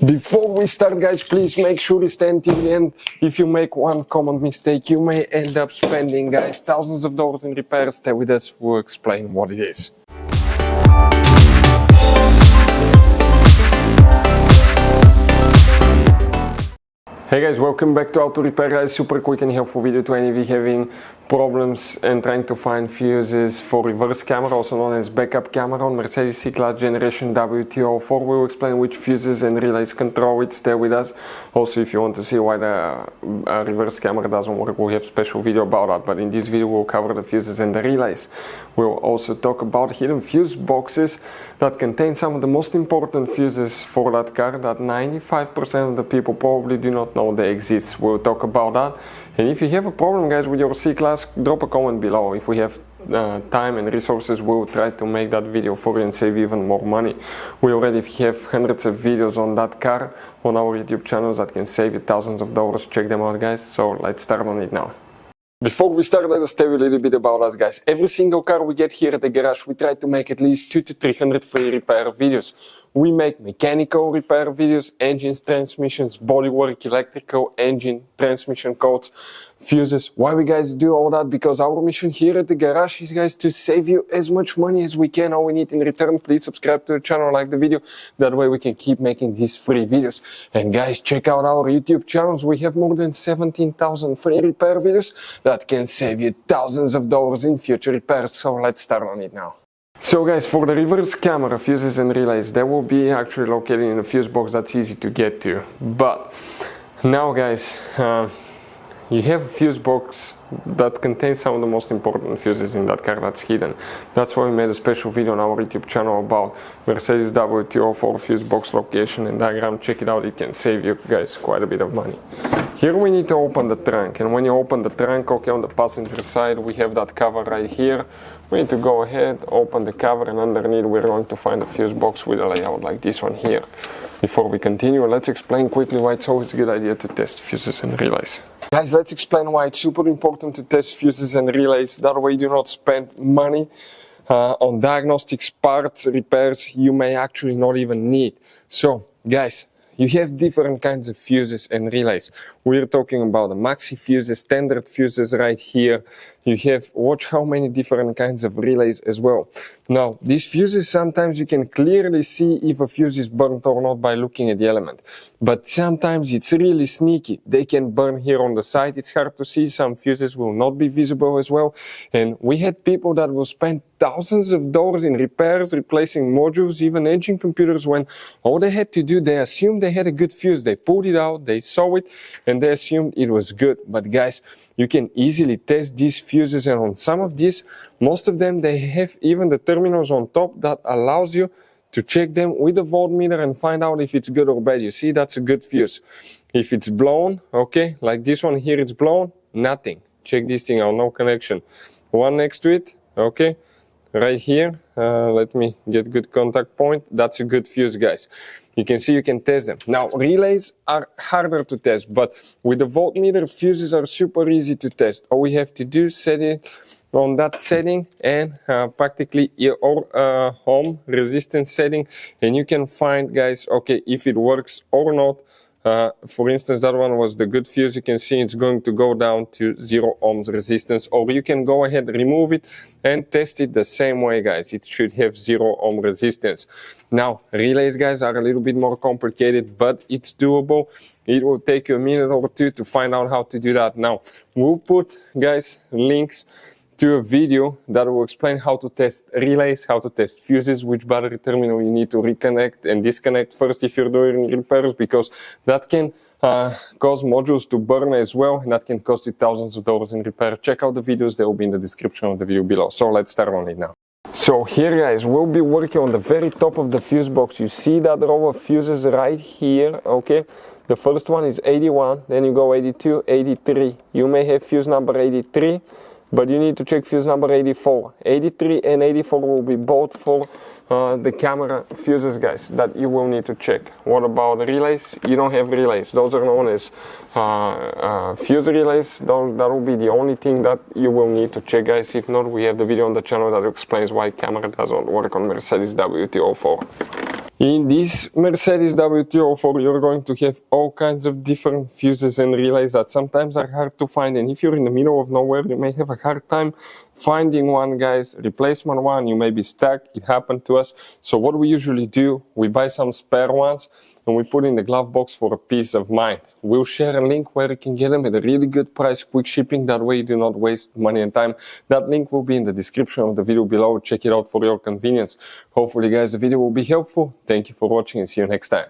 Before we start, guys, please make sure you stay until the end. If you make one common mistake, you may end up spending, guys, thousands of dollars in repairs. Stay with us, we'll explain what it is. Hey guys, welcome back to Auto Repair, guys. Super quick and helpful video to any of you having problems and trying to find fuses for reverse camera, also known as backup camera on Mercedes C-Class generation W204. We will explain which fuses and relays control it. Stay with us. Also, if you want to see why the reverse camera doesn't work, we have a special video about that. But in this video, we'll cover the fuses and the relays. We'll also talk about hidden fuse boxes that contain some of the most important fuses for that car that 95% of the people probably do not know they exist. We'll talk about that. And if you have a problem, guys, with your C-Class, drop a comment below. If we have time and resources, we'll try to make that video for you and save even more money. We already have hundreds of videos on that car on our YouTube channels that can save you thousands of dollars. Check them out, guys. So let's start on it now. Before we start, let us tell you a little bit about us, guys. Every single car we get here at the garage, we try to make at least 200 to 300 free repair videos. We make mechanical repair videos, engines, transmissions, bodywork, electrical, engine, transmission codes, fuses. Why we guys do all that? Because our mission here at the garage is, guys, to save you as much money as we can. All we need in return, please subscribe to the channel, like the video. That way we can keep making these free videos. And guys, check out our YouTube channels. We have more than 17,000 free repair videos that can save you thousands of dollars in future repairs. So let's start on it now. So guys, for the reverse camera fuses and relays, they will be actually located in a fuse box that's easy to get to. But now, guys, you have a fuse box that contains some of the most important fuses in that car that's hidden. That's why we made a special video on our YouTube channel about Mercedes W204 fuse box location and diagram. Check it out, it can save you guys quite a bit of money. Here we need to open the trunk, and when you open the trunk, okay, on the passenger side we have that cover right here. We need to go ahead, open the cover, and underneath we're going to find a fuse box with a layout like this one here. Before we continue, let's explain quickly why it's always a good idea to test fuses and relays. Guys, let's explain why it's super important to test fuses and relays. That way you do not spend money on diagnostics, parts, repairs you may actually not even need. So, guys, you have different kinds of fuses and relays. We're talking about the maxi fuses, standard fuses right here. You have, watch how many different kinds of relays as well. Now, these fuses, sometimes you can clearly see if a fuse is burnt or not by looking at the element. But sometimes it's really sneaky. They can burn here on the side. It's hard to see. Some fuses will not be visible as well. And we had people that will spend thousands of dollars in repairs, replacing modules, even engine computers, when all they had to do, they assumed they had a good fuse. They pulled it out, they saw it, and they assumed it was good. But guys, you can easily test these fuses, and on some of these, most of them, they have even the terminals on top that allows you to check them with a voltmeter and find out if it's good or bad. You see, that's a good fuse. If it's blown, okay, like this one here, it's blown, nothing. Check this thing out, no connection. One next to it, okay, right here, let me get good contact point. That's a good fuse, guys. You can see you can test them. Now, relays are harder to test, but with the voltmeter, fuses are super easy to test. All we have to do is set it on that setting and practically your ohm resistance setting, and you can find, guys, okay, if it works or not. For instance, that one was the good fuse. You can see it's going to go down to 0 ohms resistance, or you can go ahead, remove it and test it the same way, guys. It should have 0 ohm resistance. Now, relays, guys, are a little bit more complicated, but it's doable. It will take you a minute or two to find out how to do that. Now, we'll put, guys, links to a video that will explain how to test relays, how to test fuses, which battery terminal you need to reconnect and disconnect first if you're doing repairs, because that can cause modules to burn as well, and that can cost you thousands of dollars in repair. Check out the videos, they will be in the description of the video below. So let's start on it now. So here, guys, we'll be working on the very top of the fuse box. You see that row of fuses right here, okay? The first one is 81, then you go 82, 83. You may have fuse number 83, but you need to check fuse number 84. 83 and 84 will be both for the camera fuses, guys, that you will need to check. What about relays? You don't have relays. Those are known as fuse relays. That will be the only thing that you will need to check, guys. If not, we have the video on the channel that explains why camera doesn't work on Mercedes W204. In this Mercedes W204 you're going to have all kinds of different fuses and relays that sometimes are hard to find, and if you're in the middle of nowhere you may have a hard time finding one, guys. Replacement one, you may be stuck. It happened to us. So what we usually do, we buy some spare ones and we put in the glove box for a peace of mind. We'll share a link where you can get them at a really good price, quick shipping, that way you do not waste money and time. That link will be in the description of the video below. Check it out for your convenience. Hopefully guys the video will be helpful. Thank you for watching and see you next time.